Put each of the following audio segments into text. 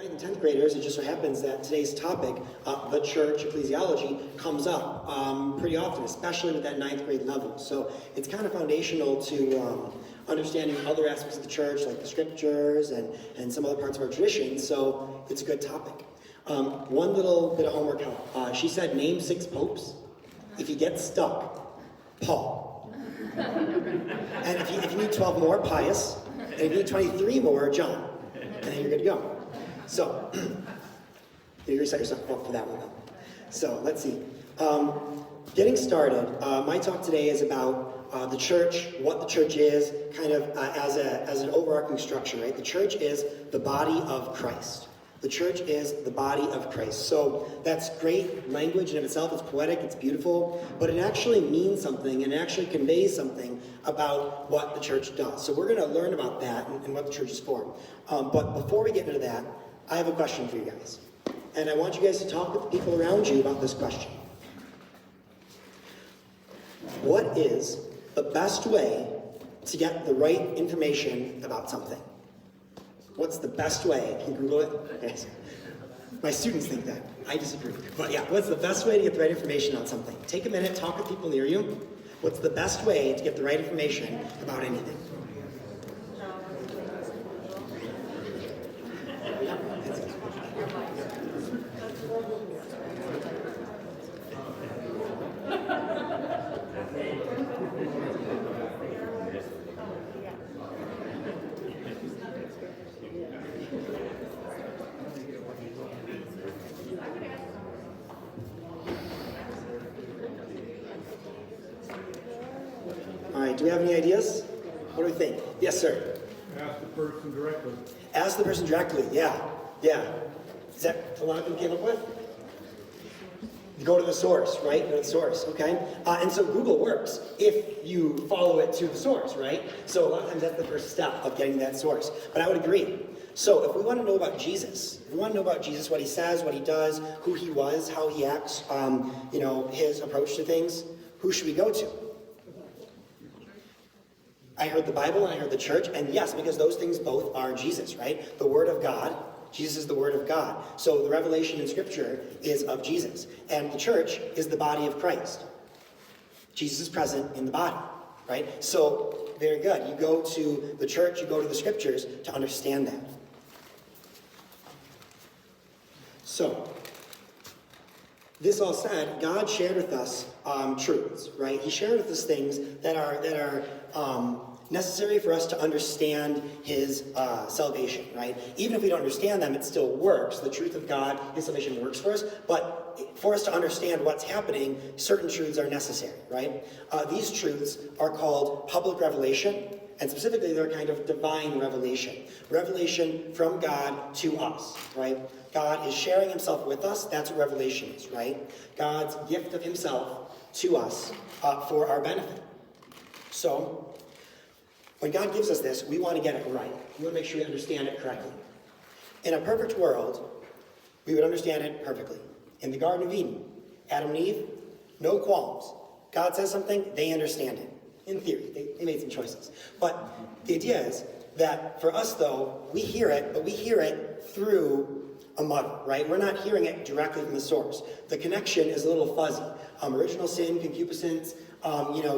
9th and 10th graders, it just so happens that today's topic, the church, ecclesiology, comes up pretty often, especially with that 9th grade level. So it's kind of foundational to understanding other aspects of the church, like the scriptures and some other parts of our tradition, so it's a good topic. One little bit of homework help. She said, name 6 popes. If you get stuck, Paul. And if you need 12 more, Pius. And if you need 23 more, John. And then you're good to go. So, you're going to set yourself up for that one, though. So, let's see. Getting started, my talk today is about the church, what the church is, kind of as an overarching structure, right? The church is the body of Christ. The church is the body of Christ. So that's great language in itself. It's poetic, it's beautiful, but it actually means something and it actually conveys something about what the church does. So we're going to learn about that and what the church is for. But before we get into that, I have a question for you guys. And I want you guys to talk with the people around you about this question. What is the best way to get the right information about something? What's the best way? Can you Google it? Okay. My students think that. I disagree. But yeah, what's the best way to get the right information on something? Take a minute, talk with people near you. What's the best way to get the right information about anything? All right, do we have any ideas? What do we think? Yes, sir. Ask the person directly. Ask the person directly, yeah. Is that a lot of people came up with? Go to the source, right? Go to the source, okay? And so Google works if you follow it to the source, right? So a lot of times that's the first step of getting that source. But I would agree. So if we want to know about Jesus, what he says, what he does, who he was, how he acts, his approach to things, who should we go to? I heard the Bible and I heard the church, and yes, because those things both are Jesus, right? The Word of God, Jesus is the Word of God. So the revelation in Scripture is of Jesus, and the church is the body of Christ. Jesus is present in the body, right? So, very good. You go to the church, you go to the Scriptures to understand that. So, this all said, God shared with us truths, right? He shared with us things that are necessary for us to understand his salvation, right? Even if we don't understand them, it still works. The truth of God, his salvation works for us, but for us to understand what's happening, certain truths are necessary, right? These truths are called public revelation, and specifically they're kind of divine revelation. Revelation from God to us, right? God is sharing himself with us. That's what revelation is, right? God's gift of himself to us for our benefit. So, when God gives us this, we want to get it right. We want to make sure we understand it correctly. In a perfect world, we would understand it perfectly. In the Garden of Eden, Adam and Eve, no qualms. God says something, they understand it. In theory, they made some choices. But the idea is that for us, though, we hear it, but we hear it through a muddle, right? We're not hearing it directly from the source. The connection is a little fuzzy. Original sin, concupiscence,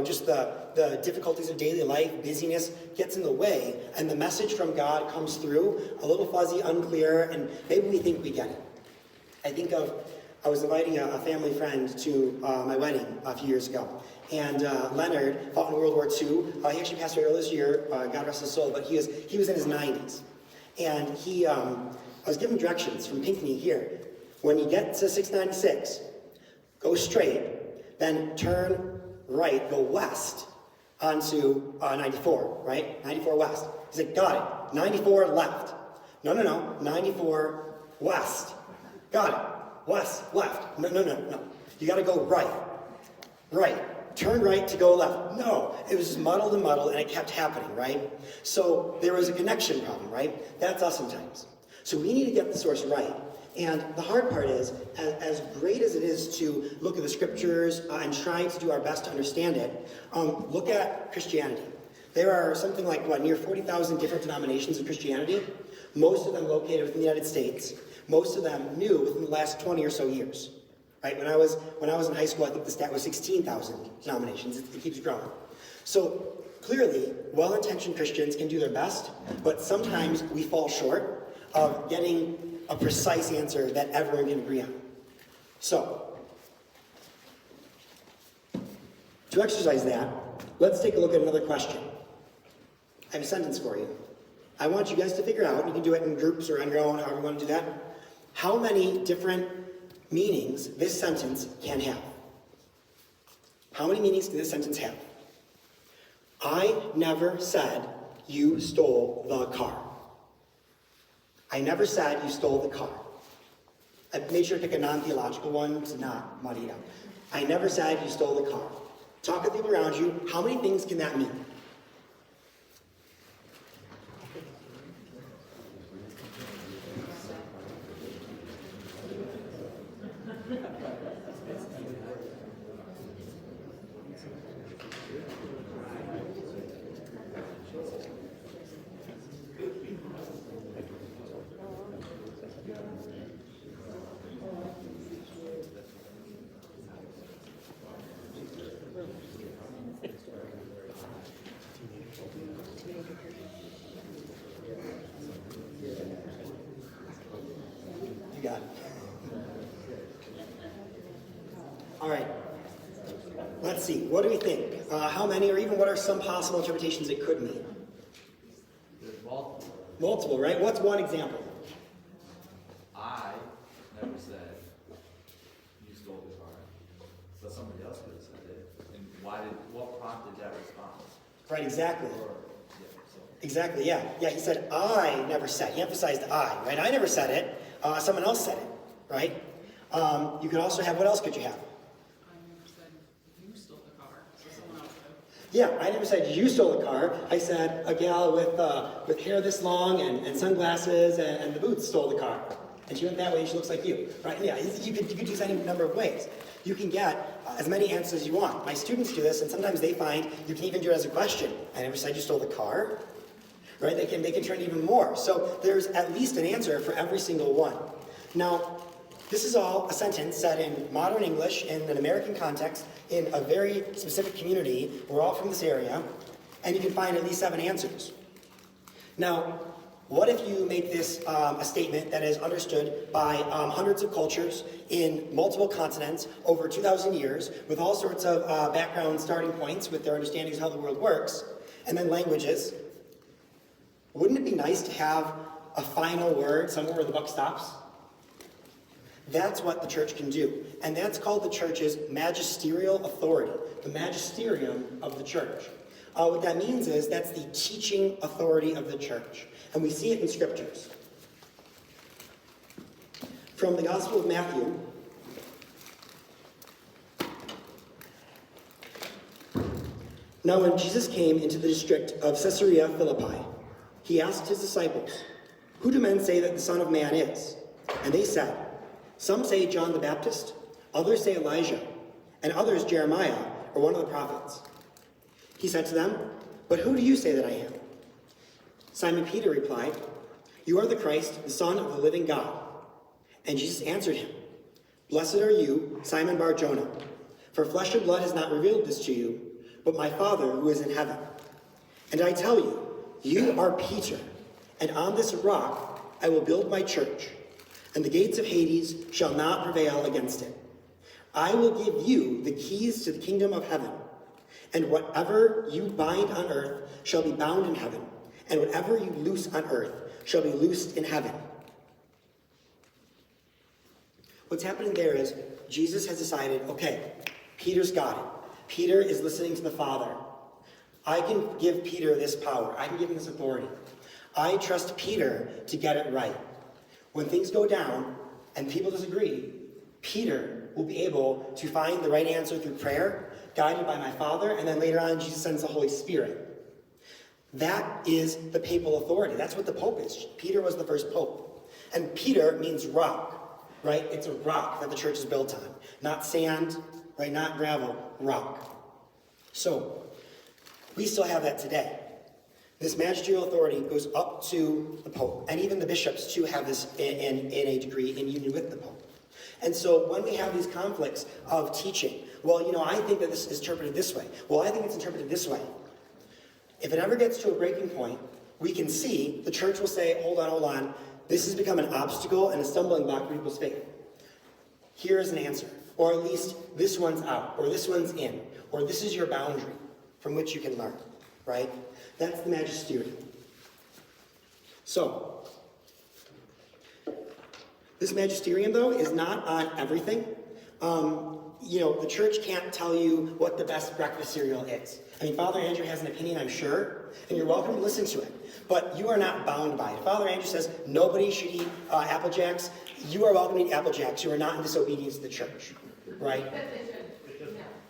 just the difficulties of daily life, busyness gets in the way, and the message from God comes through a little fuzzy, unclear, and maybe we think we get it. I was inviting a family friend to my wedding a few years ago, and Leonard fought in World War II. He actually passed away earlier this year, God rest his soul, but he was in his 90s. And I was given directions from Pinckney here. When you get to 696, go straight, then turn right, go west onto 94, right? 94 west. He said, got it. 94 left. No. 94 west. Got it. West, left. No. You got to go right. Right. Turn right to go left. No. It was just muddled, and it kept happening, right? So there was a connection problem, right? That's us sometimes. So we need to get the source right. And the hard part is, as great as it is to look at the scriptures and try to do our best to understand it, look at Christianity. There are something like, near 40,000 different denominations of Christianity. most of them located within the United States, most of them new within the last 20 or so years. Right? When I was in high school, I think the stat was 16,000 denominations. It keeps growing. So clearly, well-intentioned Christians can do their best, but sometimes we fall short of getting a precise answer that everyone can agree on. So, to exercise that, let's take a look at another question. I have a sentence for you. I want you guys to figure out, you can do it in groups or on your own, however you want to do that, how many different meanings this sentence can have. How many meanings can this sentence have? I never said you stole the car. I never said you stole the car. I made sure to pick a non-theological one to not muddy it up. I never said you stole the car. Talk to people around you. How many things can that mean? You got it. All right. Let's see. What do we think? How many, or even what are some possible interpretations it could mean? There's multiple. Multiple, right? What's one example? I never said you stole the car, but somebody else could have said it. And what prompted that response? Right, exactly. So. Exactly, yeah. Yeah, he said, I never said. He emphasized I, right? I never said it. Someone else said it, right? You could also have, what else could you have? I never said you stole the car, so someone else did. Yeah, I never said you stole the car. I said a gal with hair this long and sunglasses and the boots stole the car. And she went that way and she looks like you, right? Yeah, you could use any number of ways. You can get as many answers as you want. My students do this, and sometimes they find you can even do it as a question. I never said you stole the car. Right? They can turn even more. So there's at least an answer for every single one. Now, this is all a sentence said in modern English, in an American context, in a very specific community. We're all from this area, and you can find at least 7 answers. Now, what if you make this a statement that is understood by hundreds of cultures in multiple continents over 2,000 years, with all sorts of background starting points with their understandings of how the world works, and then languages? Wouldn't it be nice to have a final word somewhere where the buck stops? That's what the church can do. And that's called the church's magisterial authority, the magisterium of the church. What that means is that's the teaching authority of the church. And we see it in scriptures. From the Gospel of Matthew, now when Jesus came into the district of Caesarea Philippi, he asked his disciples, "Who do men say that the Son of Man is?" And they said, "Some say John the Baptist, others say Elijah, and others Jeremiah or one of the prophets." He said to them, "But who do you say that I am?" Simon Peter replied, "You are the Christ, the Son of the living God." And Jesus answered him, "Blessed are you, Simon Bar-Jonah, for flesh and blood has not revealed this to you, but my Father who is in heaven. And I tell you, you are Peter, and on this rock I will build my church, and the gates of Hades shall not prevail against it. I will give you the keys to the kingdom of heaven, and whatever you bind on earth shall be bound in heaven, and whatever you loose on earth shall be loosed in heaven." What's happening there is Jesus has decided, okay, Peter's got it. Peter is listening to the Father. I can give Peter this power. I can give him this authority. I trust Peter to get it right. When things go down and people disagree, Peter will be able to find the right answer through prayer, guided by my Father, and then later on Jesus sends the Holy Spirit. That is the papal authority. That's what the Pope is. Peter was the first Pope. And Peter means rock, right? It's a rock that the church is built on. Not sand, right? Not gravel, rock. So, we still have that today. This magisterial authority goes up to the Pope, and even the bishops too have this in a degree in union with the Pope. And so when we have these conflicts of teaching, well, I think that this is interpreted this way. Well, I think it's interpreted this way. If it ever gets to a breaking point, we can see the church will say, hold on, this has become an obstacle and a stumbling block for people's faith. Here is an answer. Or at least this one's out, or this one's in, or this is your boundary from which you can learn, right? That's the magisterium. So, this magisterium, though, is not on everything. The church can't tell you what the best breakfast cereal is. I mean, Father Andrew has an opinion, I'm sure, and you're welcome to listen to it. But you are not bound by it. If Father Andrew says nobody should eat Apple Jacks, you are welcome to eat Apple Jacks. You are not in disobedience to the church, right?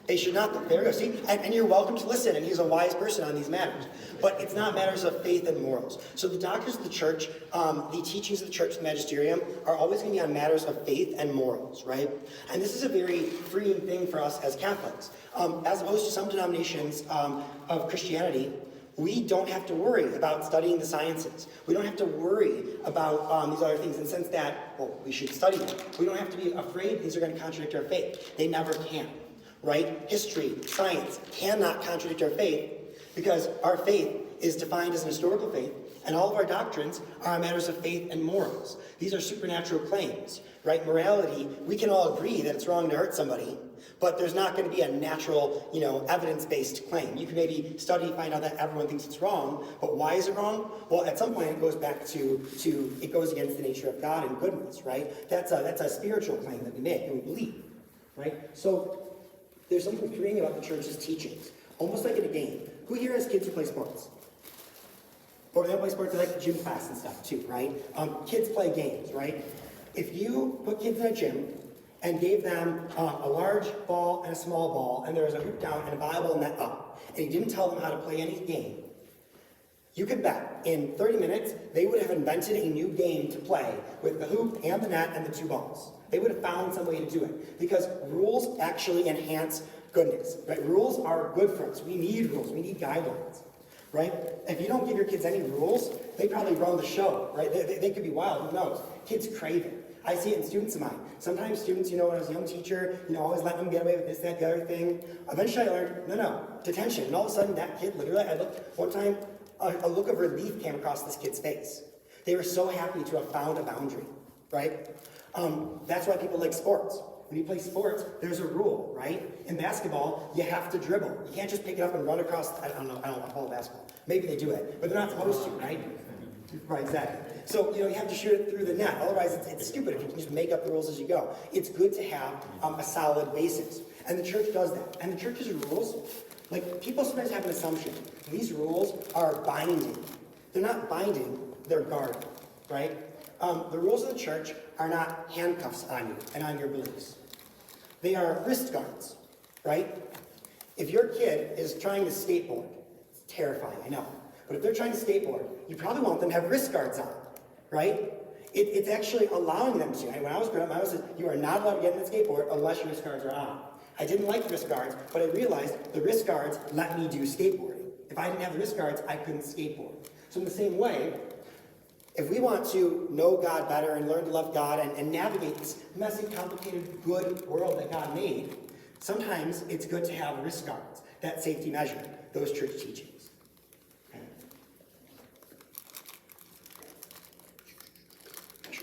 They should not. There we go. See? And you're welcome to listen, and he's a wise person on these matters. But it's not matters of faith and morals. So the doctrines of the church, the teachings of the church, the magisterium, are always going to be on matters of faith and morals, right? And this is a very freeing thing for us as Catholics. As opposed to some denominations of Christianity, we don't have to worry about studying the sciences. We don't have to worry about these other things in the sense that, well, we should study them. We don't have to be afraid these are going to contradict our faith. They never can. Right? History, science cannot contradict our faith because our faith is defined as an historical faith, and all of our doctrines are matters of faith and morals. These are supernatural claims, right? Morality, we can all agree that it's wrong to hurt somebody, but there's not going to be a natural, evidence-based claim. You can maybe study, find out that everyone thinks it's wrong, but why is it wrong? Well, at some point it goes back to it goes against the nature of God and goodness, right? That's a spiritual claim that we make and we believe, right? So there's something freeing about the church's teachings, almost like in a game. Who here has kids who play sports? Or they don't play sports, they like gym class and stuff too, right? Kids play games, right? If you put kids in a gym and gave them a large ball and a small ball, and there was a hoop down and a volleyball net up, and you didn't tell them how to play any game, you could bet in 30 minutes they would have invented a new game to play with the hoop and the net and the two balls. They would have found some way to do it because rules actually enhance goodness, right? Rules are good for us. We need rules. We need guidelines, right? If you don't give your kids any rules, they probably run the show, right? They could be wild. Who knows? Kids crave it. I see it in students of mine. Sometimes students, when I was a young teacher, always letting them get away with this, that, the other thing. Eventually I learned, no, detention. And all of a sudden that kid, literally, I looked one time, a look of relief came across this kid's face. They were so happy to have found a boundary, right? That's why people like sports. When you play sports, there's a rule, right? In basketball, you have to dribble. You can't just pick it up and run across, I don't know follow basketball. Maybe they do it, but they're not supposed to, right? Right, exactly. So, you have to shoot it through the net. Otherwise, it's stupid if you can just make up the rules as you go. It's good to have a solid basis. And the church does that. And the church's rules, people sometimes have an assumption. These rules are binding. They're not binding, they're guarding, right? The rules of the church are not handcuffs on you and on your beliefs. They are wrist guards, right? If your kid is trying to skateboard, it's terrifying, I know. But if they're trying to skateboard, you probably want them to have wrist guards on, right? It's actually allowing them to. When I was growing up, you are not allowed to get in the skateboard unless your wrist guards are on. I didn't like the wrist guards, but I realized the wrist guards let me do skateboarding. If I didn't have the wrist guards, I couldn't skateboard. So in the same way, if we want to know God better and learn to love God and navigate this messy, complicated, good world that God made, sometimes it's good to have wrist guards, that safety measure, those church teachings. Okay.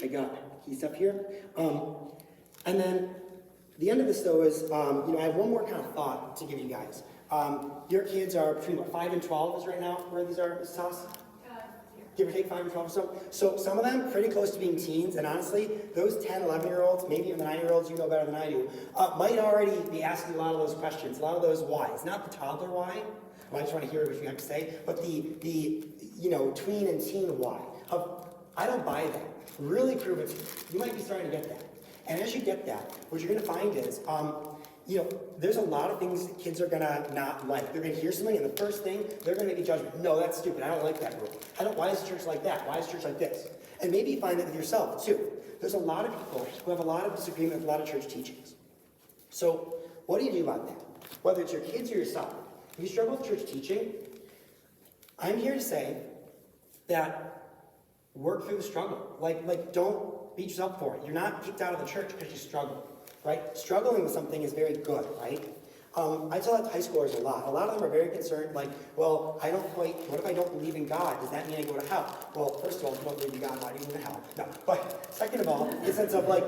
I got keys up here. And then the end of this, though, is, I have one more kind of thought to give you guys. Your kids are between, 5 and 12 is right now where these are, Mrs. Haas? Give or take 5 and 12 or so. So some of them pretty close to being teens, and honestly, those 10, 11-year-olds, maybe even the 9-year-olds, you know better than I do, might already be asking a lot of those questions, a lot of those whys. Not the toddler why, I just want to hear what you have to say, but the tween and teen why. I don't buy that. Really prove it to me. You might be starting to get that. And as you get that, what you're going to find is, there's a lot of things that kids are going to not like. They're going to hear something, and the first thing, they're going to make a judgment. No, that's stupid. I don't like that rule. Why is the church like that? Why is the church like this? And maybe you find that with yourself, too. There's a lot of people who have a lot of disagreement with a lot of church teachings. So what do you do about that? Whether it's your kids or yourself. If you struggle with church teaching, I'm here to say that work through the struggle. Like don't beat yourself for it. You're not kicked out of the church because you struggle, right? Struggling with something is very good, right? I tell that to high schoolers a lot. A lot of them are very concerned, like, well, what if I don't believe in God? Does that mean I go to hell? Well, first of all, if you don't believe in God, why do you go to hell? No. But second of all, in the sense of like,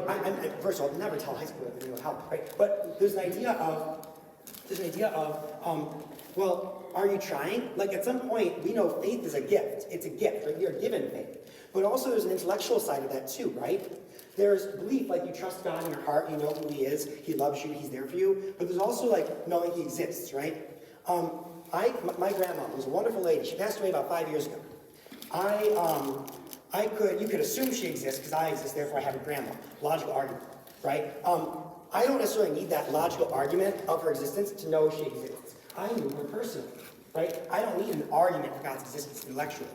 first of all, never tell high schoolers they go to hell, right? But there's an idea of, well, are you trying? Like at some point, we know faith is a gift. It's a gift, right? We are given faith. But also there's an intellectual side of that too, right? There's belief, like you trust God in your heart, you know who he is, he loves you, he's there for you. But there's also like knowing he exists, right? My grandma was a wonderful lady. She passed away about 5 years ago. You could assume she exists because I exist, therefore I have a grandma. Logical argument, right? I don't necessarily need that logical argument of her existence to know she exists. I knew her personally, right? I don't need an argument for God's existence intellectually.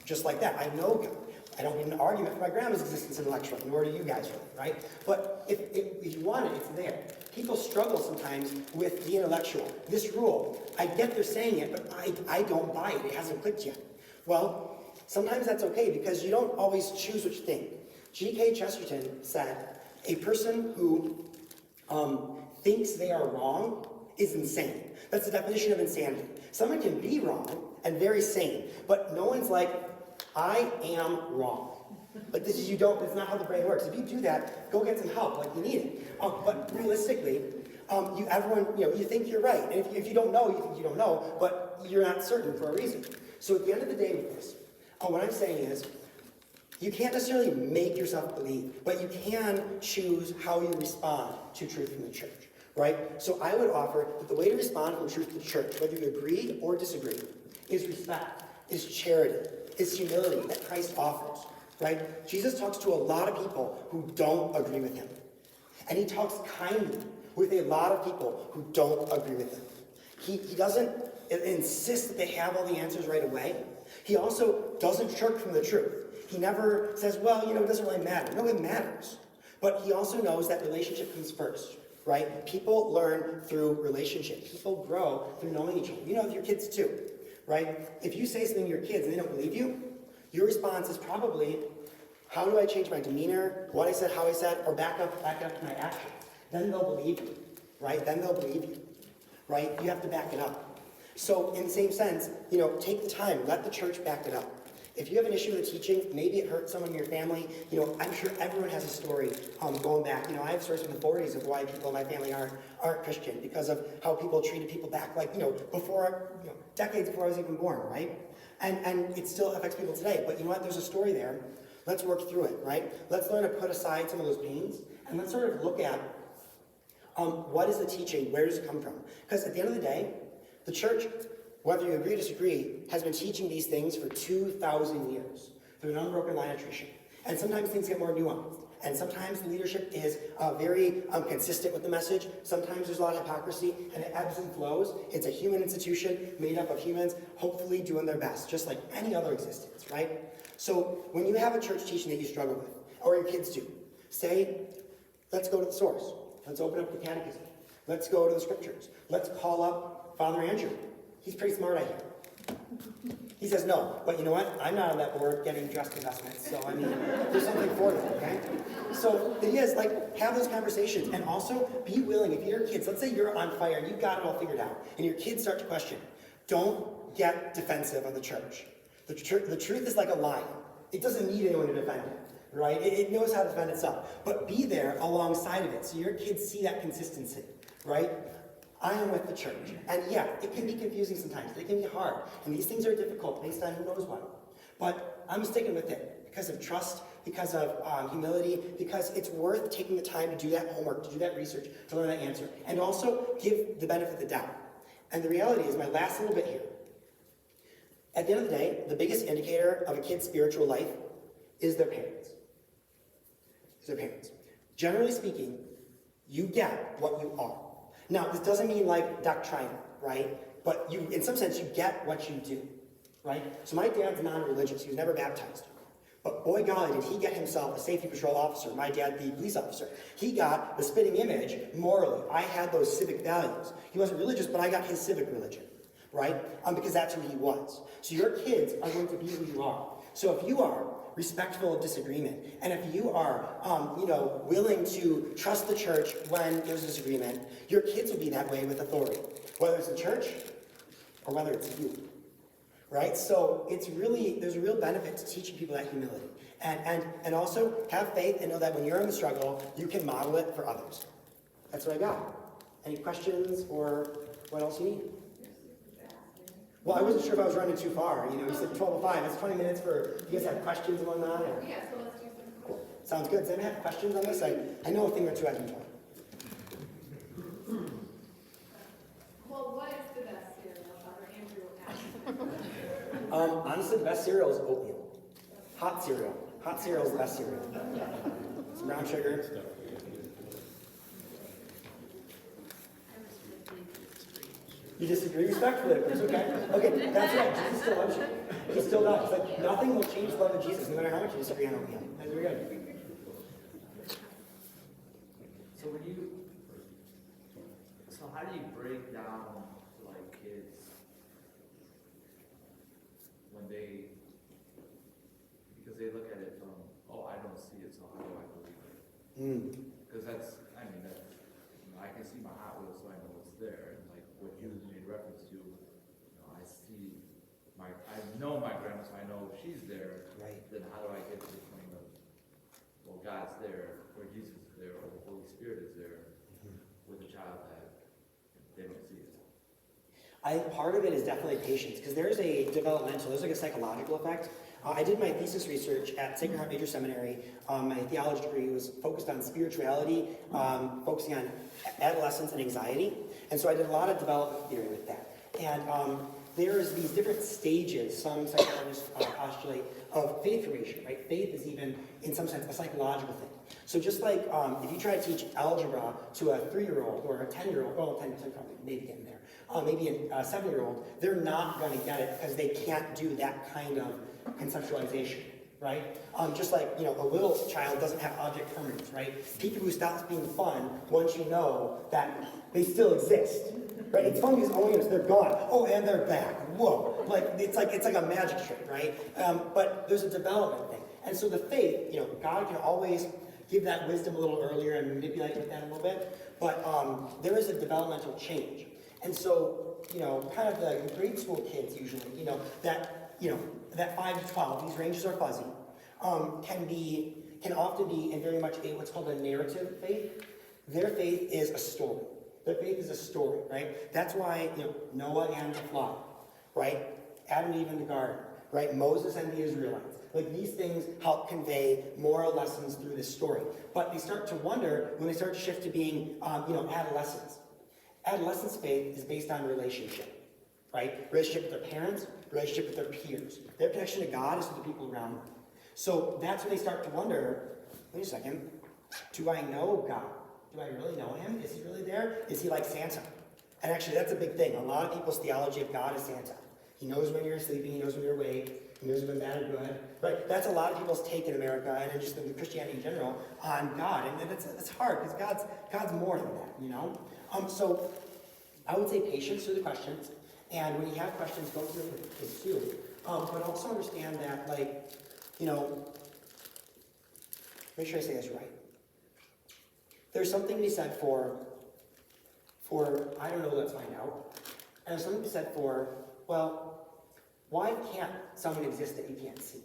Just like that, I know God. I don't need an argument for my grandma's existence intellectually, nor do you guys really, right? But if you want it, it's there. People struggle sometimes with the intellectual. This rule, I get they're saying it, but I don't buy it. It hasn't clicked yet. Well, sometimes that's okay because you don't always choose what you think. G.K. Chesterton said, a person who thinks they are wrong is insane. That's the definition of insanity. Someone can be wrong and very sane, but no one's like, I am wrong. Like this is, that's not how the brain works. If you do that, go get some help, like you need it. But realistically, you think you're right. And if you don't know, you think you don't know, but you're not certain for a reason. So at the end of the day with this, what I'm saying is, you can't necessarily make yourself believe, but you can choose how you respond to truth from the church, right? So I would offer that the way to respond from truth to the church, whether you agree or disagree, is respect, is charity, is humility that Christ offers, right? Jesus talks to a lot of people who don't agree with him. And he talks kindly with a lot of people who don't agree with him. He doesn't insist that they have all the answers right away. He also doesn't shirk from the truth. He never says, well, it doesn't really matter. No, it matters. But he also knows that relationship comes first, right? People learn through relationship. People grow through knowing each other. You know, with your kids too, right? If you say something to your kids and they don't believe you, your response is probably, how do I change my demeanor, what I said, how I said, or back up to my action? Then they'll believe you, right? Then they'll believe you, right? You have to back it up. So in the same sense, take the time, let the church back it up. If you have an issue with the teaching, maybe it hurt someone in your family, I'm sure everyone has a story going back. I have stories from the 40s of why people in my family aren't Christian because of how people treated people back, before, decades before I was even born, right? And it still affects people today. But you know what? There's a story there. Let's work through it, right? Let's learn to put aside some of those pains and let's sort of look at what is the teaching, where does it come from? Because at the end of the day, the church, whether you agree or disagree, has been teaching these things for 2,000 years through an unbroken line of tradition. And sometimes things get more nuanced. And sometimes the leadership is very consistent with the message. Sometimes there's a lot of hypocrisy, and it ebbs and flows. It's a human institution made up of humans hopefully doing their best, just like any other existence, right? So when you have a church teaching that you struggle with, or your kids do, say, let's go to the source. Let's open up the catechism. Let's go to the scriptures. Let's call up Father Andrew. He's pretty smart, I hear. He says no, but you know what? I'm not on that board getting dressed investments, so there's something for that, okay? So the idea is, have those conversations, and also be willing, if your kids, let's say you're on fire and you've got it all figured out, and your kids start to question, don't get defensive on the church. The truth is like a lion. It doesn't need anyone to defend it, right? It knows how to defend itself, but be there alongside of it so your kids see that consistency, right? I am with the church. And yeah, it can be confusing sometimes. It can be hard. And these things are difficult based on who knows what. But I'm sticking with it because of trust, because of humility, because it's worth taking the time to do that homework, to do that research, to learn that answer. And also give the benefit of the doubt. And the reality is, my last little bit here, at the end of the day, the biggest indicator of a kid's spiritual life is their parents. Generally speaking, you get what you are. Now, this doesn't mean doctrinal, right? But in some sense, you get what you do, right? So my dad's non-religious. He was never baptized. But boy golly, did he get himself a safety patrol officer. My dad, the police officer. He got the spitting image morally. I had those civic values. He wasn't religious, but I got his civic religion. right? Because that's who he was. So your kids are going to be who you are. So if you are respectful of disagreement, and if you are, willing to trust the church when there's disagreement, your kids will be that way with authority, whether it's the church or whether it's you, right? So there's a real benefit to teaching people that humility, and also have faith and know that when you're in the struggle, you can model it for others. That's what I got. Any questions or what else you need? Well, I wasn't sure if I was running too far. You said 12:05. It's 20 minutes for, you guys have questions and whatnot? Or? Yeah, so let's do some. Cool. Sounds good. Does anyone have questions on this? I know a thing or two I've been told. Well, what is the best cereal? Dr. Andrew asked. Honestly, the best cereal is oatmeal. Hot cereal. Hot cereal is the best cereal. Some brown sugar. You disagree respectfully, it's okay. Okay, that's right. Jesus still loves you. He still does. Like, nothing will change the love of Jesus, no matter how much you disagree on oatmeal. That's very good. So how do you break down to like kids when because they look at it from, oh, I don't see it, so how do I believe it? Because I can see my Hot Wheels, so I know it's there. And like what you made reference to, I know my grandma, so I know she's there. Right. Then how do I get to the point of, well, God's there, or Jesus is there, or the Holy Spirit is there with a child that they don't see it? I think part of it is definitely patience, because there's like a psychological effect. I did my thesis research at Sacred Heart Major Seminary. My theology degree was focused on spirituality, focusing on adolescence and anxiety. And so I did a lot of development theory with that. And there's these different stages, some psychologists postulate, of faith formation, right? Faith is even, in some sense, a psychological thing. So just like if you try to teach algebra to a 3-year-old or a 10-year-old, well, 10 probably, maybe getting there, maybe a 7-year-old, they're not going to get it because they can't do that kind of conceptualization, right? Just like, a little child doesn't have object permanence, right? People who stop being fun, once you know that they still exist, right? It's fun because, they're gone. Oh, and they're back. Whoa. It's like a magic trick, right? But there's a development thing. And so the faith, God can always give that wisdom a little earlier and manipulate with that a little bit. But there is a developmental change. And so, kind of the grade school kids usually, that 5 to 12, these ranges are fuzzy, can often be in very much what's called a narrative faith. Their faith is a story. Their faith is a story, right? That's why, Noah and the flood, right? Adam and Eve in the garden, right? Moses and the Israelites. These things help convey moral lessons through this story. But they start to wonder when they start to shift to being, adolescents. Adolescence faith is based on relationship, right? Relationship with their parents, relationship with their peers. Their connection to God is to the people around them. So that's when they start to wonder, wait a second, do I know God? Do I really know him? Is he really there? Is he like Santa? And actually, that's a big thing. A lot of people's theology of God is Santa. He knows when you're sleeping, he knows when you're awake, he knows when bad or good. Right? That's a lot of people's take in America and just in Christianity in general on God. And it's hard because God's more than that, So I would say patience through the questions. And when you have questions, go through it with kids too. But also understand that, make sure I say this right. There's something to be said for I don't know, let's find out. And there's something to be said for, well, why can't someone exist that you can't see?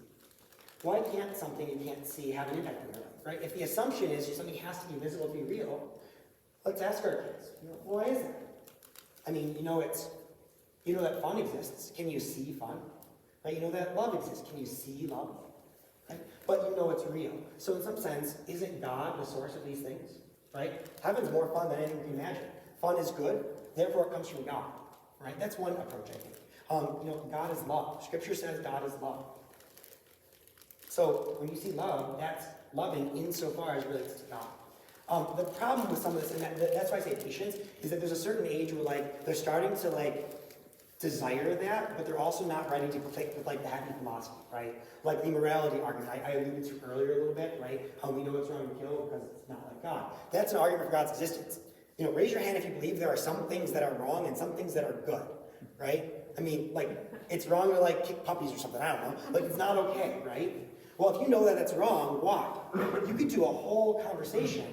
Why can't something you can't see have an impact on your life, right? If the assumption is something has to be visible to be real, let's ask our kids, why is that? That fun exists. Can you see fun? Right? You know that love exists. Can you see love? Right? But it's real. So in some sense, isn't God the source of these things? Right? Heaven's more fun than anything you can imagine. Fun is good, therefore it comes from God. Right? That's one approach, I think. God is love. Scripture says God is love. So when you see love, that's loving insofar as it relates to God. The problem with some of this, and that's why I say patience, is that there's a certain age where they're starting to desire that, but they're also not ready to click with the happy philosophy, right? Like the morality argument I alluded to earlier a little bit, right? How we know it's wrong to kill because it's not like God. That's an argument for God's existence. Raise your hand if you believe there are some things that are wrong and some things that are good, right? I mean, like, it's wrong to like kick puppies or something, I don't know. Like, it's not okay, right? Well, if you know that it's wrong, why? You could do a whole conversation,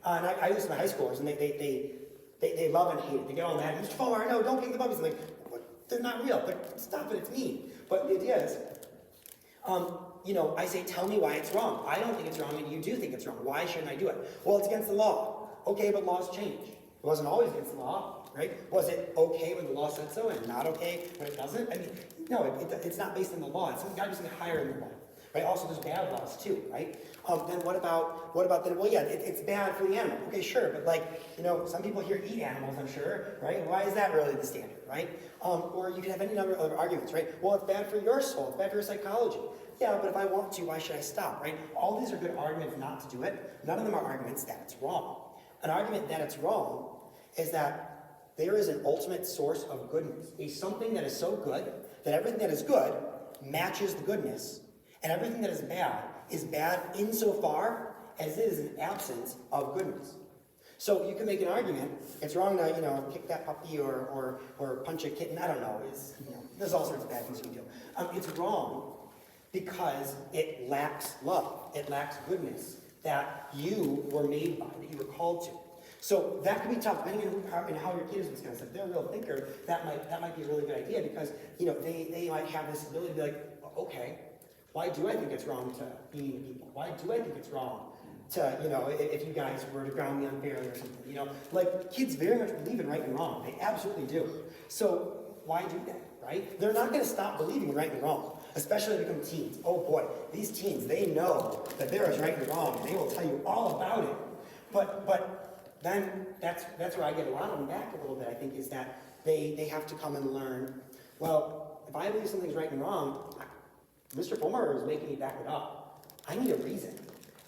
and I listen to high schoolers, and they love and hate it. They get all mad, Mr. Folmar, no, don't kick the puppies. I'm like, what? They're not real. Like, stop it, it's mean. But the idea is, you know, I say, tell me why it's wrong. I don't think it's wrong, and you do think it's wrong. Why shouldn't I do it? Well, it's against the law. Okay, but laws change. It wasn't always against the law, right? Was it okay when the law said so, and not okay when it doesn't? I mean, no, it's not based on the law. It's got to be something higher than the law, right? Also, there's bad laws too, right? Then what about then? Well, yeah, it's bad for the animal. Okay, sure, but like, you know, some people here eat animals, I'm sure, right? Why is that really the standard, right? Or you can have any number of other arguments, right? Well, it's bad for your soul. It's bad for your psychology. Yeah, but if I want to, why should I stop, right? All these are good arguments not to do it. None of them are arguments that it's wrong. An argument that it's wrong is that there is an ultimate source of goodness, a something that is so good that everything that is good matches the goodness, and everything that is bad insofar as it is an absence of goodness. So you can make an argument, it's wrong to, you know, kick that puppy or punch a kitten, I don't know, there's all sorts of bad things you can do. It's wrong because it lacks love, it lacks goodness that you were made by, that you were called to. So that can be tough, depending on how your kid is this kind of stuff. If they're a real thinker, that might be a really good idea because, you know, they might have this ability to be like, okay, why do I think it's wrong to be mean to people? Why do I think it's wrong to, you know, if you guys were to ground me unfairly or something, you know? Like, kids very much believe in right and wrong. They absolutely do. So why do that, right? They're not going to stop believing in right and wrong, especially when they become teens. Oh boy, these teens, they know that there is right and wrong, and they will tell you all about it. But then that's where I get a lot of them back a little bit, I think, is that they have to come and learn, well, if I believe something's right and wrong, Mr. Folmar is making me back it up. I need a reason.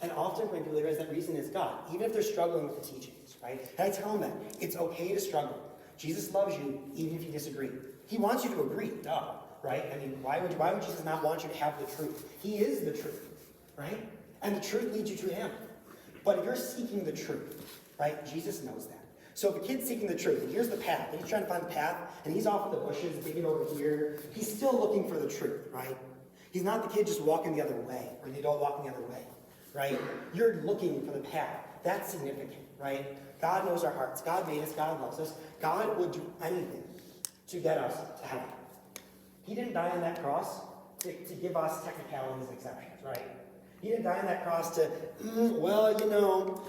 And often when people realize that reason is God, even if they're struggling with the teachings, right? And I tell them that it's okay to struggle. Jesus loves you even if you disagree. He wants you to agree, duh, right? I mean, why would Jesus not want you to have the truth? He is the truth, right? And the truth leads you to him. But if you're seeking the truth, right? Jesus knows that. So if a kid's seeking the truth, and here's the path, and he's trying to find the path, and he's off in the bushes, digging over here, he's still looking for the truth, right? He's not the kid just walking the other way, or the adult walking the other way, right? You're looking for the path. That's significant, right? God knows our hearts. God made us. God loves us. God would do anything to get us to heaven. He didn't die on that cross to give us technicalities and exceptions, right? He didn't die on that cross to, well, you know,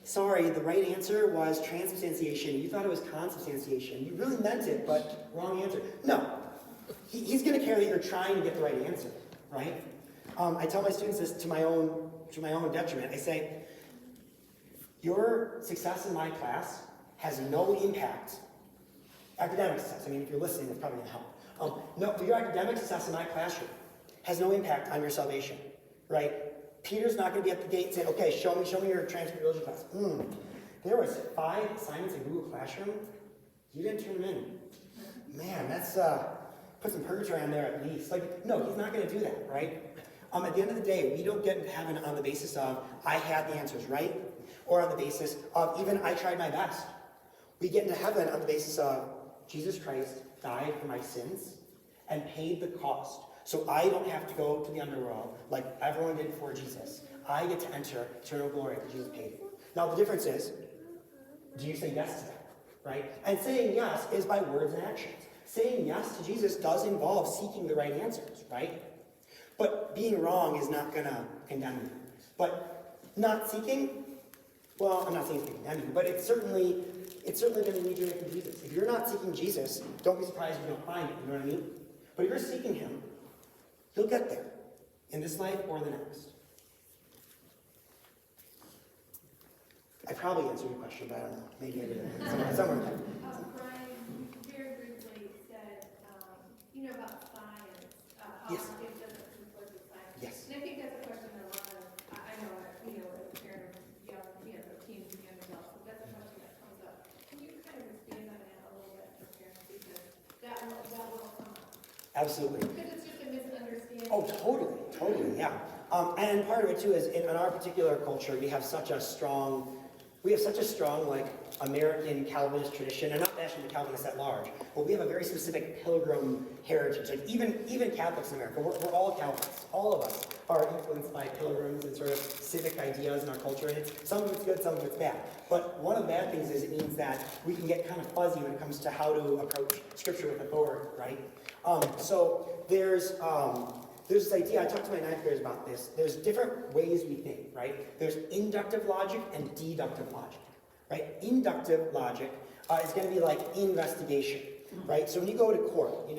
sorry, the right answer was transubstantiation. You thought it was consubstantiation. You really meant it, but wrong answer. No. He's going to care that you're trying to get the right answer, right? I tell my students this to my own detriment. I say, your success in my class has no impact. Academic success, I mean, if you're listening, it's probably going to help. No, your academic success in my classroom has no impact on your salvation, right? Peter's not going to be at the gate saying, okay, show me your transcript religion class. There was 5 assignments in Google Classroom. You didn't turn them in. Man, that's, put some purgatory on there at least. Like, no, he's not going to do that, right? At the end of the day, we don't get into heaven on the basis of, I had the answers right, or on the basis of, even I tried my best. We get into heaven on the basis of, Jesus Christ died for my sins and paid the cost. So I don't have to go to the underworld like everyone did before Jesus. I get to enter eternal glory that Jesus paid for. Now the difference is, do you say yes to that, right? And saying yes is by words and actions. Saying yes to Jesus does involve seeking the right answers, right? But being wrong is not going to condemn you. But not seeking, well, I'm not saying it's going to condemn you, but it's certainly going to lead you to Jesus. If you're not seeking Jesus, don't be surprised if you don't find it, you know what I mean? But if you're seeking him, you'll get there, in this life or the next. I probably answered your question, but I don't know. Maybe I didn't. Somewhere there. Brian very briefly said, you know, about science, how Yes. it doesn't conflict with science. Yes. And I think that's a question that a lot of, I know, you know, as a parent of young, teens and young adults, but that's a question that comes up. Can you kind of expand on that a little bit for parents, because that will come up? Absolutely. Because it's just a misunderstanding. Oh, totally, yeah. And part of it too is in our particular culture, we have such a strong We have such a strong, like, American Calvinist tradition, and not bashing the Calvinists at large, but we have a very specific pilgrim heritage. Like, even Catholics in America, we're all Calvinists. All of us are influenced by pilgrims and sort of civic ideas in our culture, and some of it's good, some of it's bad. But one of the bad things is it means that we can get kind of fuzzy when it comes to how to approach Scripture with authority, right? So there's this idea, I talked to my ninth graders about this, there's different ways we think, right? There's inductive logic and deductive logic, right? Inductive logic is going to be like investigation, right? So when you go to court,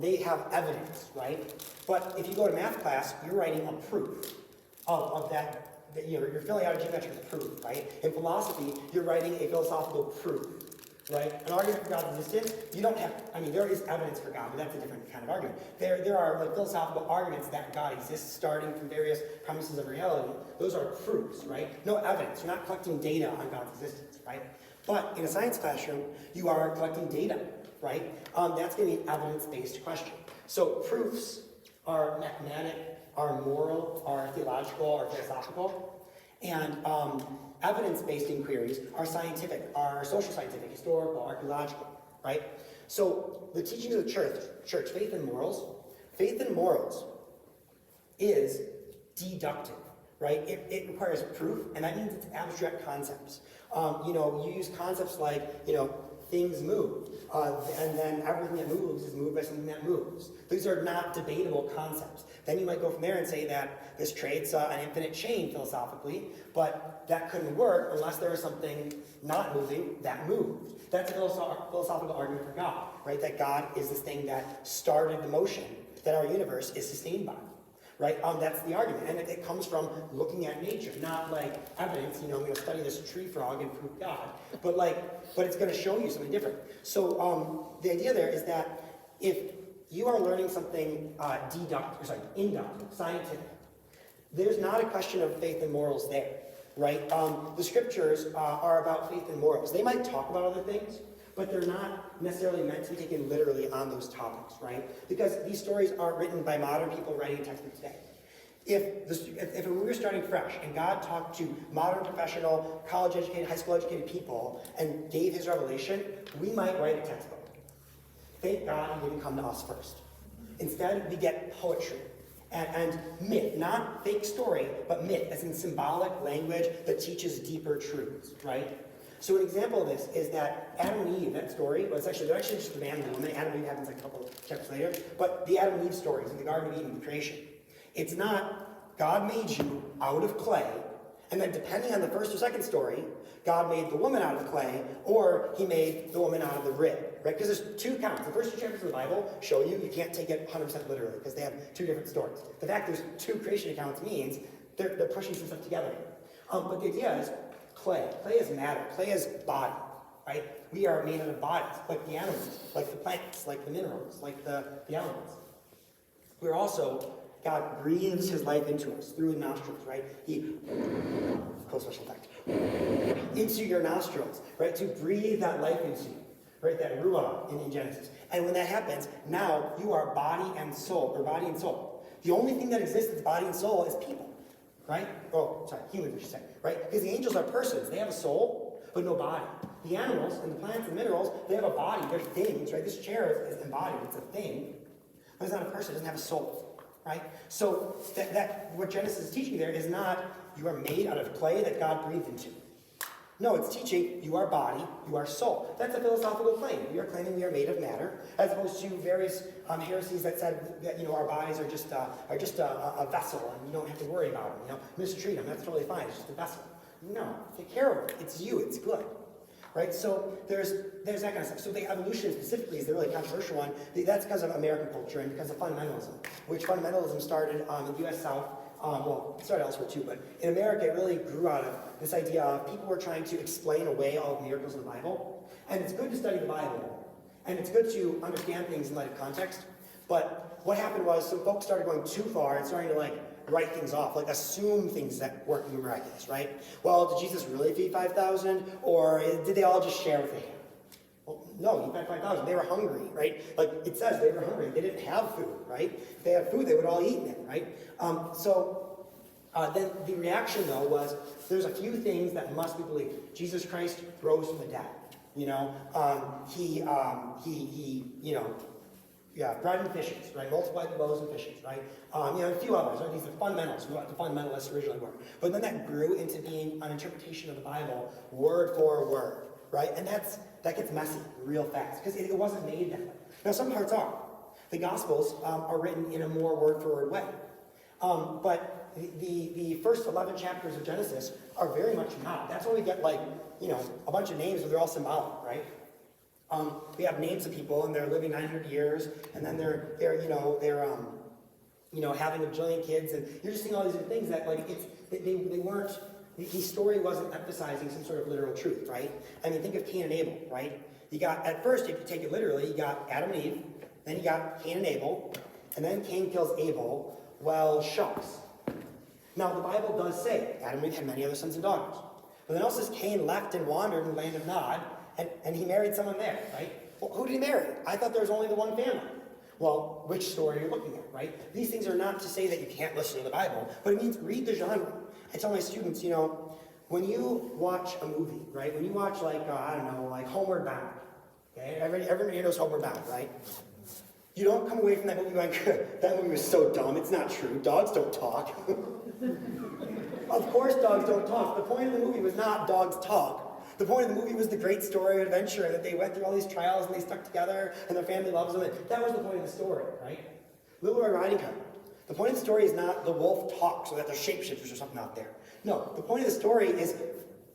they have evidence, right? But if you go to math class, you're writing a proof of that, you're filling out a geometric proof, right? In philosophy, you're writing a philosophical proof, right? An argument for God's existence, you don't have, there is evidence for God, but that's a different kind of argument. There are like philosophical arguments that God exists starting from various premises of reality. Those are proofs, right? No evidence. You're not collecting data on God's existence, right? But in a science classroom, you are collecting data, right? That's going to be an evidence-based question. So proofs are mathematic, are moral, are theological, are philosophical, and evidence-based inquiries are scientific, are social scientific, historical, archaeological, right? So the teachings of the church, faith and morals is deductive, right? It requires proof, and that means it's abstract concepts. You use concepts like, things move, and then everything that moves is moved by something that moves. These are not debatable concepts. Then you might go from there and say that this creates an infinite chain philosophically, but that couldn't work unless there was something not moving that moved. That's a philosophical argument for God, right? That God is this thing that started the motion that our universe is sustained by, right? That's the argument, and it comes from looking at nature, not like evidence. I'm going to study this tree frog and prove God, but it's going to show you something different. So the idea there is that if you are learning something inductive, scientific, there's not a question of faith and morals there, right? The scriptures are about faith and morals. They might talk about other things, but they're not necessarily meant to be taken literally on those topics, right? Because these stories aren't written by modern people writing a textbook today. If we were starting fresh and God talked to modern professional, college-educated, high school-educated people and gave his revelation, we might write a textbook. Thank God he didn't come to us first. Instead, we get poetry and myth, not fake story, but myth, as in symbolic language that teaches deeper truths, right? So an example of this is that Adam and Eve, that story, they're actually just the man and the woman. Adam and Eve happens like a couple of chapters later, but the Adam and Eve stories in the Garden of Eden, the creation. It's not God made you out of clay, and then depending on the first or second story, God made the woman out of the clay, or he made the woman out of the rib, right? Because there's two accounts. The first two chapters of the Bible show you can't take it 100% literally, because they have two different stories. The fact there's two creation accounts means they're pushing some stuff together. But the idea is clay. Clay is matter. Clay is body, right? We are made out of bodies, like the animals, like the plants, like the minerals, like the elements. We're also, God breathes his life into us through the nostrils, right? He, close special effect, into your nostrils, right? To breathe that life into you, right? That ruah in Genesis. And when that happens, now you are body and soul, or body and soul. The only thing that exists that's body and soul is people, right? Oh, sorry, humans, we should say, right? Because the angels are persons. They have a soul, but no body. The animals and the plants and minerals, they have a body. They're things, right? This chair is embodied. It's a thing, but it's not a person. It doesn't have a soul, right? So that what Genesis is teaching there is not you are made out of clay that God breathed into. No, it's teaching you are body, you are soul. That's a philosophical claim. We are claiming we are made of matter, as opposed to various heresies that said that our bodies are just a vessel and you don't have to worry about them. Mistreat them. That's totally fine. It's just a vessel. No, take care of it. It's you. It's good, right? So there's that kind of stuff. So the evolution specifically is the really controversial one. That's because of American culture and because of fundamentalism, which fundamentalism started in the U.S. South. It started elsewhere too, but in America it really grew out of this idea of people were trying to explain away all the miracles of the Bible. And it's good to study the Bible, and it's good to understand things in light of context. But what happened was some folks started going too far and starting to write things off, assume things that weren't miraculous, right? Well, did Jesus really feed 5,000, or did they all just share with him? Well, no, he fed 5,000. They were hungry, right? It says they were hungry. They didn't have food, right? If they had food, they would all eat it, right? So Then the reaction, though, was there's a few things that must be believed. Jesus Christ rose from the dead. You know, bread and fishes, right? Multiplied the loaves and fishes, right? A few others, right? These are fundamentals, what the fundamentalists originally were. But then that grew into being an interpretation of the Bible, word for word, right? And that gets messy real fast, because it wasn't made that way. Now, some parts are. The Gospels are written in a more word-for-word way. But the first 11 chapters of Genesis are very much not. That's when we get, a bunch of names, but they're all symbolic, right? We have names of people, and they're living 900 years, and then they're having a bajillion kids, and you're just seeing all these different things that, they weren't, the story wasn't emphasizing some sort of literal truth, right? I mean, think of Cain and Abel, right? You got, at first, if you take it literally, you got Adam and Eve, then you got Cain and Abel, and then Cain kills Abel. Well, shucks. Now, the Bible does say Adam and Eve had many other sons and daughters. But then it also says Cain left and wandered in the land of Nod, and he married someone there, right? Well, who did he marry? I thought there was only the one family. Well, which story are you looking at, right? These things are not to say that you can't listen to the Bible, but it means read the genre. I tell my students, when you watch a movie, right? When you watch, Homeward Bound, okay? Everybody knows Homeward Bound, right? You don't come away from that movie going, that movie was so dumb, it's not true. Dogs don't talk. Of course dogs don't talk. The point of the movie was not dogs talk. The point of the movie was the great story of adventure, and that they went through all these trials and they stuck together and their family loves them. That was the point of the story, right? Little Red Riding Hood. The point of the story is not the wolf talks or that there's shapeshifters or something out there. No, the point of the story is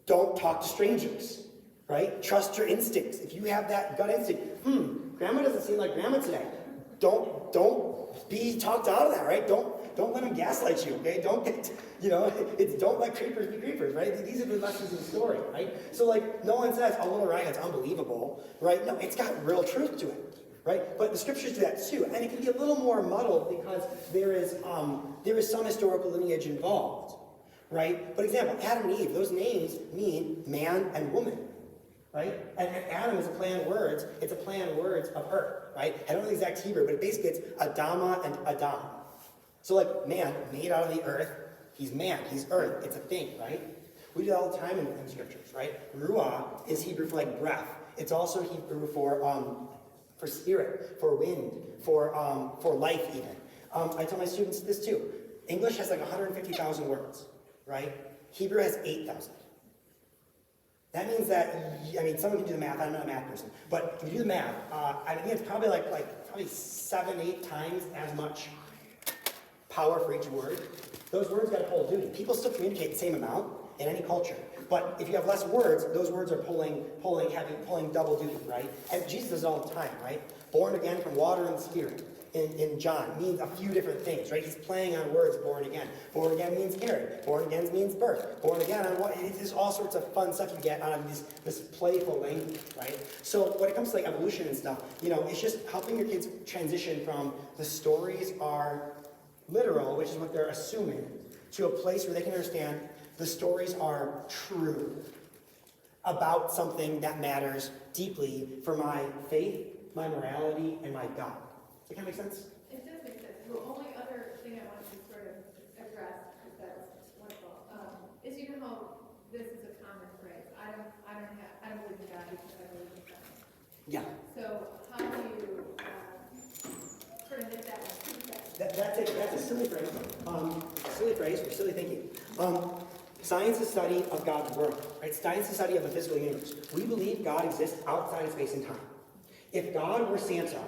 don't talk to strangers, right? Trust your instincts. If you have that gut instinct, grandma doesn't seem like grandma today. Don't be talked out of that, right? Don't let them gaslight you, okay? Don't get, don't let creepers be creepers, right? These are the lessons of the story, right? So, no one says, oh, Little Riding Hood's unbelievable, right? No, it's got real truth to it, right? But the scriptures do that too, and it can be a little more muddled because there is some historical lineage involved, right? But example, Adam and Eve, those names mean man and woman, right? And Adam is a play on words. It's a play on words of earth, right? I don't know the exact Hebrew, but basically it's Adama and Adam. So man, made out of the earth, he's man, he's earth, it's a thing, right? We do that all the time in the scriptures, right? Ruah is Hebrew for breath. It's also Hebrew for spirit, for wind, for life even. I tell my students this too. English has 150,000 words, right? Hebrew has 8,000. That means that, someone can do the math, I'm not a math person, but if you do the math, I think it's probably probably 7-8 times as much power for each word. Those words got a whole duty. People still communicate the same amount in any culture, but if you have less words, those words are pulling double duty, right? And Jesus does it all the time, right? Born again from water and spirit. In John means a few different things, right? He's playing on words, born again. Born again means carried. Born again means birth. Born again on what? There's all sorts of fun stuff you get out of this playful language, right? So when it comes to evolution and stuff, it's just helping your kids transition from the stories are literal, which is what they're assuming, to a place where they can understand the stories are true about something that matters deeply for my faith, my morality, and my God. Does that kind of make sense? It does make sense. The only other thing I wanted to sort of address, because that was wonderful, is how this is a common phrase. I don't believe in God because I believe in God. Yeah. So how do you sort of knit that one together? That's a silly phrase. Silly phrase for silly thinking. Science is study of God's world, right? Science is study of the physical universe. We believe God exists outside of space and time. If God were Santa,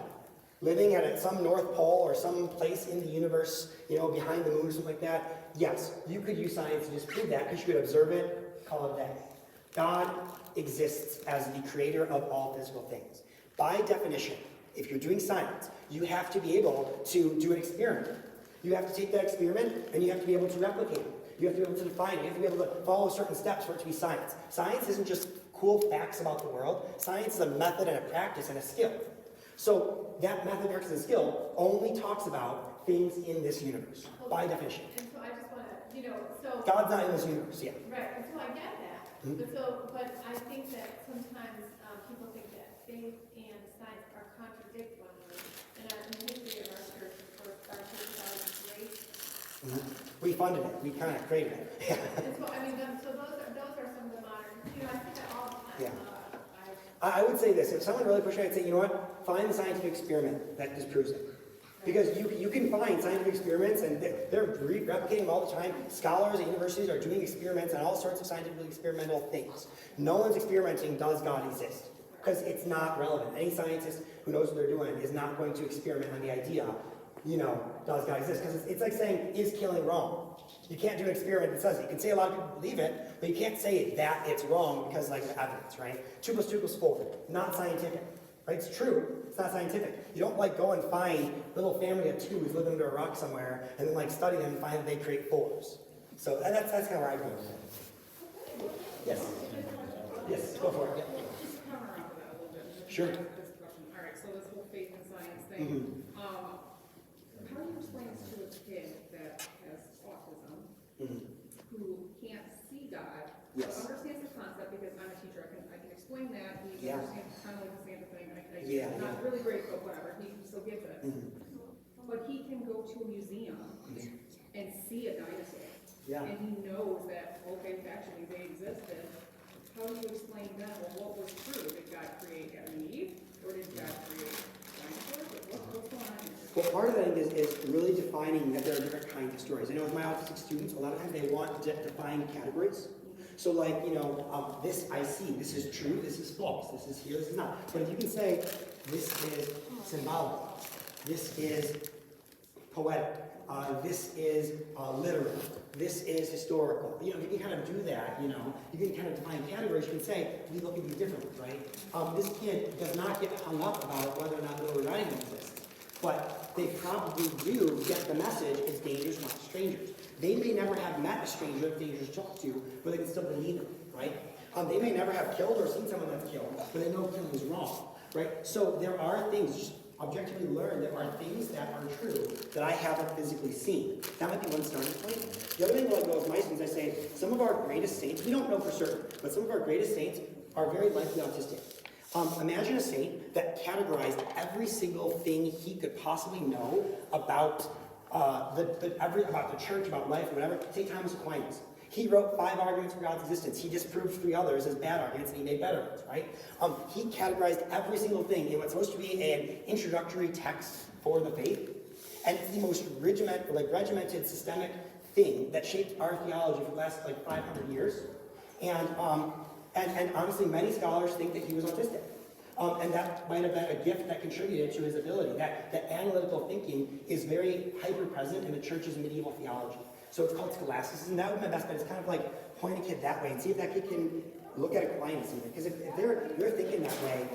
living at some North Pole or some place in the universe, behind the moon or something like that, yes, you could use science to just prove that because you could observe it, call it a day. God exists as the creator of all physical things. By definition, if you're doing science, you have to be able to do an experiment. You have to take that experiment and you have to be able to replicate it. You have to be able to define it. You have to be able to follow certain steps for it to be science. Science isn't just cool facts about the world. Science is a method and a practice and a skill. So that method, practice, and skill only talks about things in this universe, by definition. And so I just want to, God's not in this universe, yeah. Right, and so I get that. But I think that sometimes people think that faith and science are contradict one another. And in the history of our church, of course, our church values grace. We funded it. We kind of created it. Yeah. So, I mean, so those are some of the modern, I see that all the time. Yeah. I would say this, if someone really pushed it, I'd say, you know what, find the scientific experiment that disproves it. Because you can find scientific experiments, and they're replicating them all the time. Scholars at universities are doing experiments on all sorts of scientific experimental things. No one's experimenting, does God exist? Because it's not relevant. Any scientist who knows what they're doing is not going to experiment on the idea, does God exist? Because it's like saying, is killing wrong? You can't do an experiment that says it. You can say a lot of people believe it, but you can't say that it's wrong because like the evidence, right? 2 + 2 = 4. Not scientific, right? It's true. It's not scientific. You don't like go and find a little family of 2s living under a rock somewhere and then like study them and find that they create 4s. So that's kind of where I go with it. Yes. Yes, go for it. Yeah. Just counter on to that a little bit. Sure. This question. All right, so this whole faith and science thing. How do you explain this to a kid that has autism, who can't see God, Yes. but understands the concept because I'm a teacher, I can explain that, he Yeah. understands kind of like the same thing, Yeah, not yeah. really great, but whatever, he still gets it. But he can go to a museum and see a dinosaur. Yeah. And he knows that, okay, actually they existed. How do you explain that? Well, what was true? Did God create Adam and Eve? Or did God create dinosaurs? What's going on here? Well, part of that is really defining that there are different kinds of stories. I know with my autistic students, a lot of times they want to define categories. So like, this I see, this is true, this is false, this is here, this is not. But if you can say, this is symbolic, this is poetic, this is literal, this is historical. You can kind of do that, you can kind of define categories. You can say, we look at these differently, right? This kid does not get hung up about whether or not Little Riding Hood exists. But they probably do get the message, it's dangerous, not strangers. They may never have met a stranger it's dangerous to talk to, but they can still believe them, right? They may never have killed or seen someone that's killed, but they know killing is wrong, right? So there are things, just objectively learn, there are things that are true that I haven't physically seen. That might be one starting point. The other thing where I go with my students, I say, some of our greatest saints, we don't know for certain, but some of our greatest saints are very likely autistic. Imagine a saint that categorized every single thing he could possibly know about about the church, about life, or whatever. St. Thomas Aquinas. He wrote 5 arguments for God's existence. He disproved 3 others as bad arguments, and he made better ones, right? He categorized every single thing in what's supposed to be an introductory text for the faith, and it's the most regimented, systemic thing that shaped our theology for the last 500 years. And honestly, many scholars think that he was autistic. And that might have been a gift that contributed to his ability. That analytical thinking is very hyper-present in the church's medieval theology. So it's called scholasticism. That would be my best bet. It's kind of like point a kid that way and see if that kid can look at Aquinas even. Because if they're thinking that way,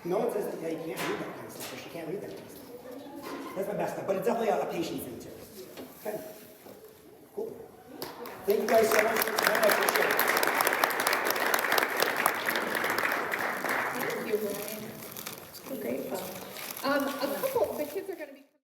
no one says that you can't read that kind of stuff, or she can't read that kind of stuff. That's my best bet. But it's definitely a patient thing too. Okay. Cool. Thank you guys so much for your time. I appreciate it. Thank you, Ryan. So grateful. The kids are going to be.